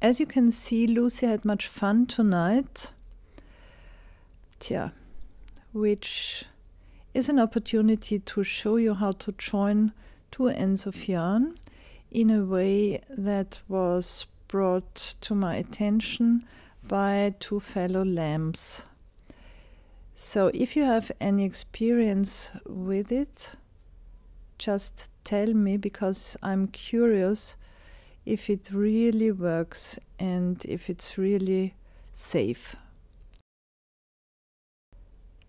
As you can see, Lucy had much fun tonight, which is an opportunity to show you how to join two ends of yarn in a way that was brought to my attention by two fellow lambs. So if you have any experience with it, just tell me, because I'm curious if it really works and if it's really safe.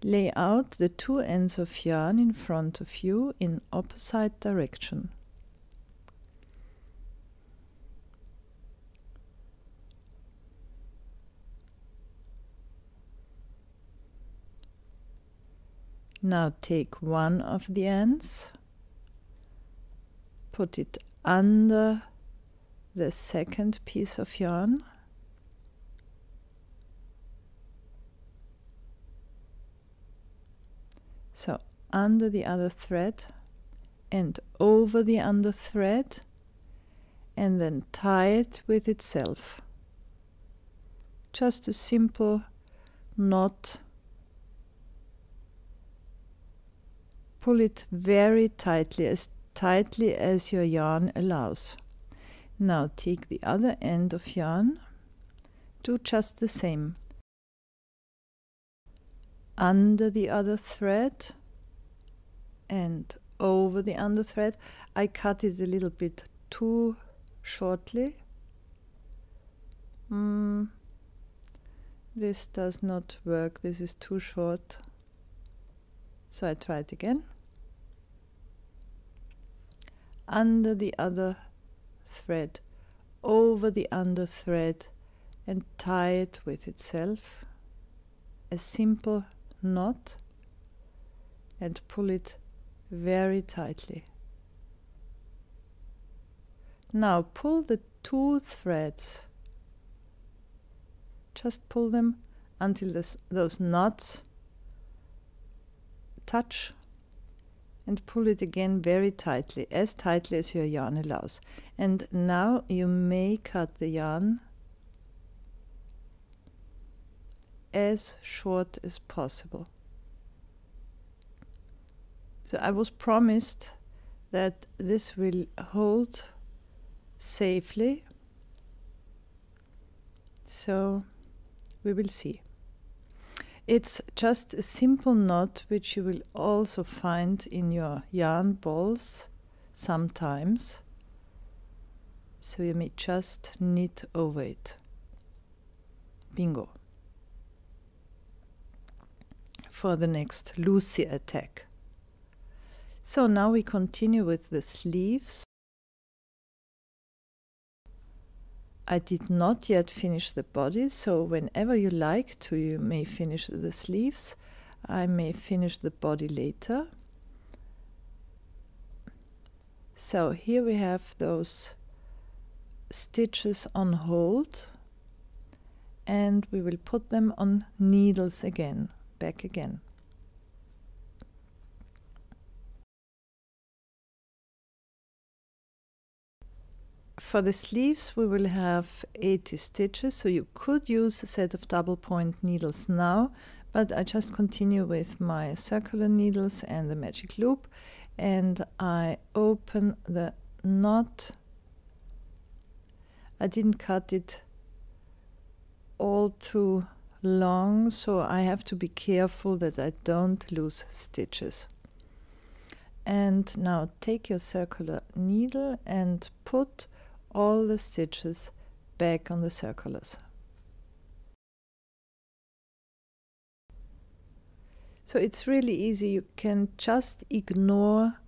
Lay out the two ends of yarn in front of you in opposite direction. Now take one of the ends, put it under the second piece of yarn, so under the other thread and over the under thread, and then tie it with itself. Just a simple knot. Pull it very tightly as your yarn allows. Now take the other end of yarn, do just the same. Under the other thread and over the under thread. I cut it a little bit too shortly. This does not work, this is too short. So I try it again. Under the other thread, over the under thread, and tie it with itself. A simple knot, and pull it very tightly. Now pull the two threads. Just pull them until those knots touch, and pull it again very tightly as your yarn allows. And now you may cut the yarn as short as possible. So I was promised that this will hold safely, so we will see. It's just a simple knot which you will also find in your yarn balls sometimes, so you may just knit over it. Bingo! For the next Lucy attack. So now we continue with the sleeves. I did not yet finish the body, so whenever you like to, you may finish the sleeves. I may finish the body later. So here we have those stitches on hold, and we will put them on needles again, back again. For the sleeves we will have 80 stitches, so you could use a set of double point needles now, but I just continue with my circular needles and the magic loop, and I open the knot. I didn't cut it all too long, so I have to be careful that I don't lose stitches. And now take your circular needle and put all the stitches back on the circulars. So it's really easy, you can just ignore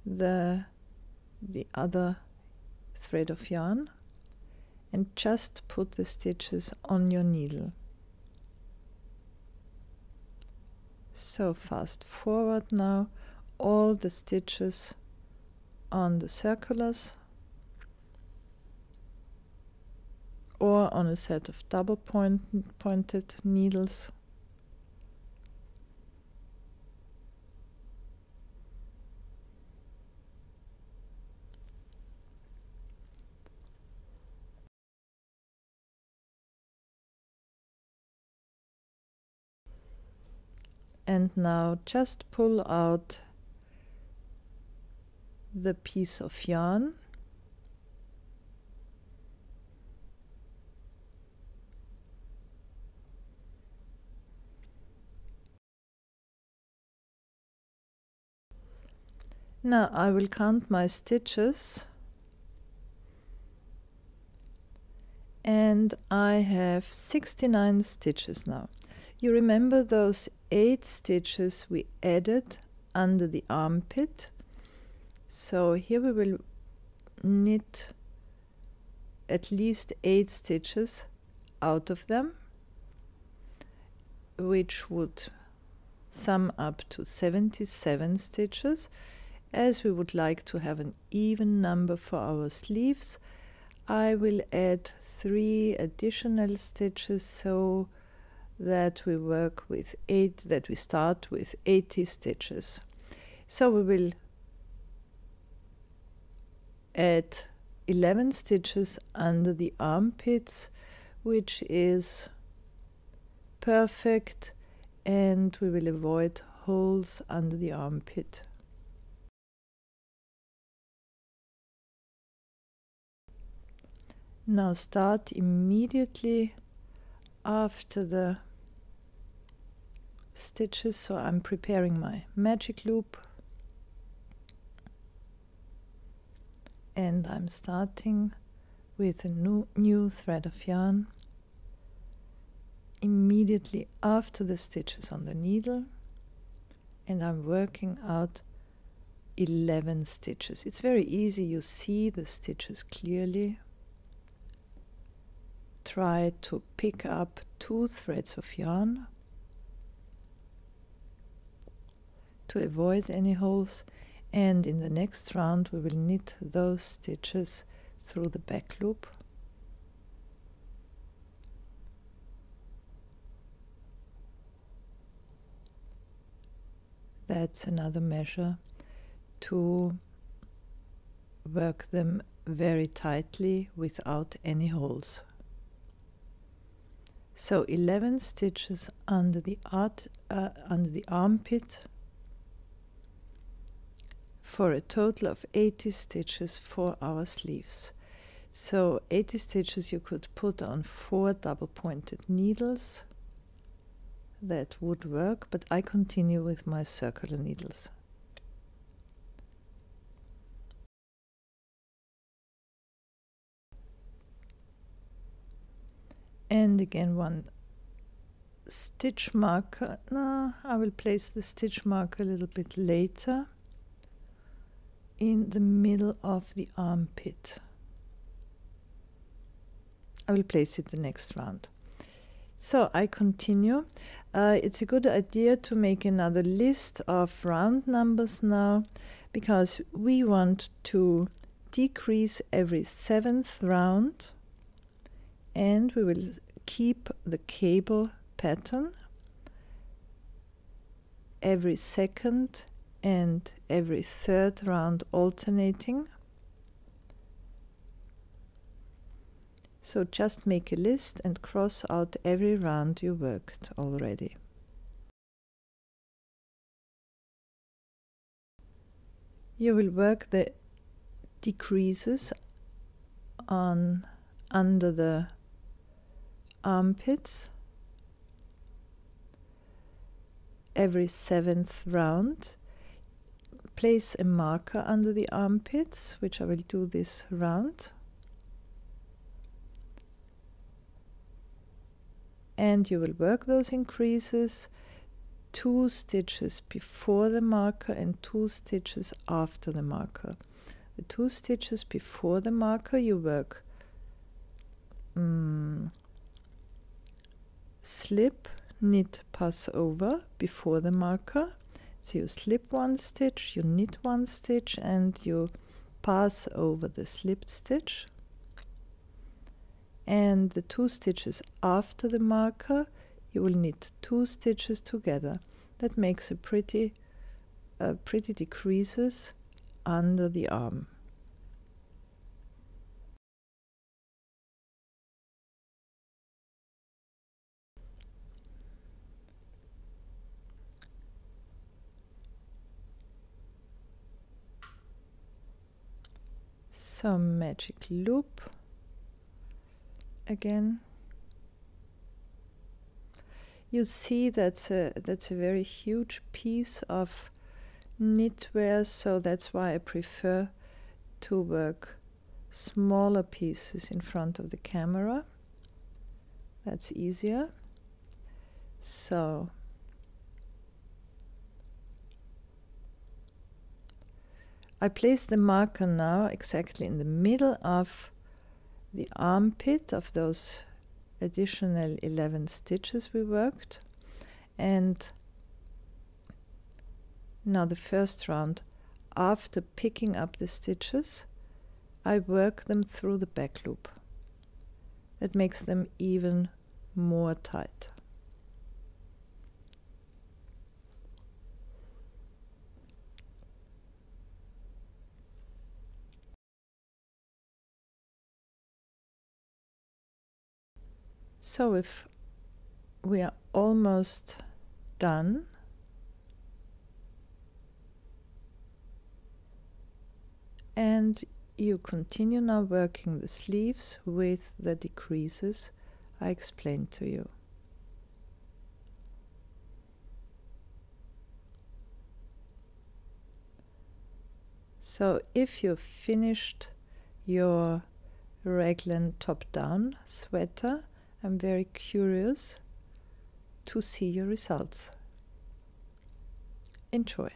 the other thread of yarn and just put the stitches on your needle. So fast forward now, all the stitches on the circulars or on a set of double pointed needles. And now just pull out the piece of yarn. Now I will count my stitches, and I have 69 stitches now. You remember those 8 stitches we added under the armpit? So here we will knit at least 8 stitches out of them, which would sum up to 77 stitches. As we would like to have an even number for our sleeves, I will add 3 additional stitches so that we work with 8, that we start with 80 stitches. So we will add 11 stitches under the armpits, which is perfect, and we will avoid holes under the armpit. Now start immediately after the stitches, so I'm preparing my magic loop, and I'm starting with a new thread of yarn immediately after the stitches on the needle, and I'm working out 11 stitches. It's very easy, you see the stitches clearly. Try to pick up 2 threads of yarn to avoid any holes, and in the next round we will knit those stitches through the back loop. That's another measure to work them very tightly without any holes. So 11 stitches under the armpit for a total of 80 stitches for our sleeves. So 80 stitches you could put on 4 double pointed needles. That would work, but I continue with my circular needles. And again one stitch marker. No, I will place the stitch marker a little bit later in the middle of the armpit. I will place it the next round. So I continue. It's a good idea to make another list of round numbers now, because we want to decrease every 7th round, and we will keep the cable pattern every 2nd and every 3rd round alternating. So just make a list and cross out every round you worked already. You will work the decreases on under the armpits every 7th round. Place a marker under the armpits, which I will do this round. And you will work those increases 2 stitches before the marker and 2 stitches after the marker. The 2 stitches before the marker you work slip, knit, pass over before the marker. So you slip 1 stitch, you knit 1 stitch, and you pass over the slipped stitch. And the 2 stitches after the marker you will knit 2 stitches together. That makes a pretty decreases under the arm. So magic loop again. You see that's a very huge piece of knitwear, so that's why I prefer to work smaller pieces in front of the camera. That's easier. So I place the marker now exactly in the middle of the armpit of those additional 11 stitches we worked, and now the first round, after picking up the stitches, I work them through the back loop. That makes them even more tight. So if we are almost done, and you continue now working the sleeves with the decreases I explained to you. So if you've finished your Raglan top-down sweater, I'm very curious to see your results. Enjoy.